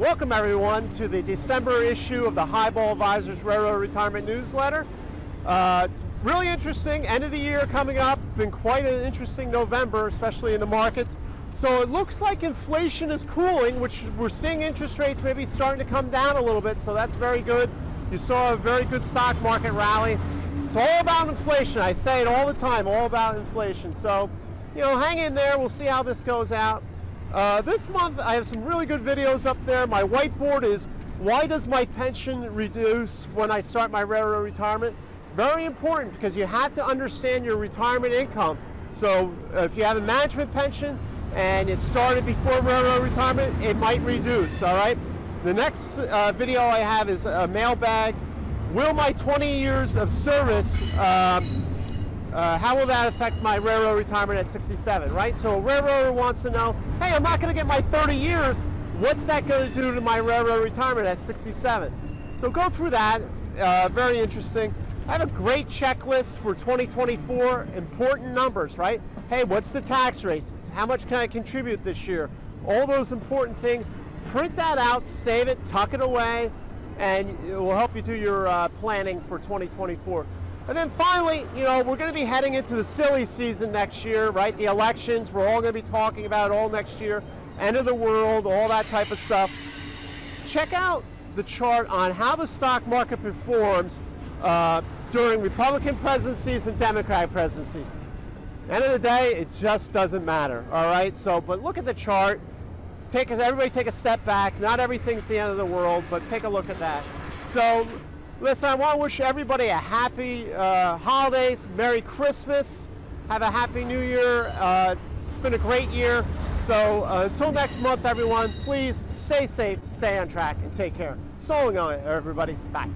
Welcome everyone to the December issue of the Highball Advisors Railroad Retirement Newsletter. It's really interesting, end of the year coming up, been quite an interesting November, especially in the markets. So it looks like inflation is cooling, which we're seeing interest rates maybe starting to come down a little bit, so that's very good. You saw a very good stock market rally. It's all about inflation. I say it all the time, all about inflation. So, you know, hang in there, we'll see how this goes out. This month I have some really good videos up there. My whiteboard is why does my pension reduce when I start my railroad retirement? Very important because you have to understand your retirement income. So if you have a management pension and it started before railroad retirement, it might reduce, all right? The next video I have is a mailbag. Will my 20 years of service how will that affect my railroad retirement at 67, right? So a railroader wants to know, hey, I'm not going to get my 30 years. What's that going to do to my railroad retirement at 67? So go through that. Very interesting. I have a great checklist for 2024, important numbers, right? Hey, what's the tax rate? How much can I contribute this year? All those important things. Print that out, save it, tuck it away, and it will help you do your planning for 2024. And then finally, you know, we're going to be heading into the silly season next year, right? The elections, we're all going to be talking about it all next year. End of the world, all that type of stuff. Check out the chart on how the stock market performs during Republican presidencies and Democratic presidencies. End of the day, it just doesn't matter, all right? So, but look at the chart. Everybody take a step back. Not everything's the end of the world, but take a look at that. So, listen, I want to wish everybody a happy holidays, Merry Christmas, have a Happy New Year. It's been a great year. So until next month, everyone, please stay safe, stay on track, and take care. So long, everybody. Bye.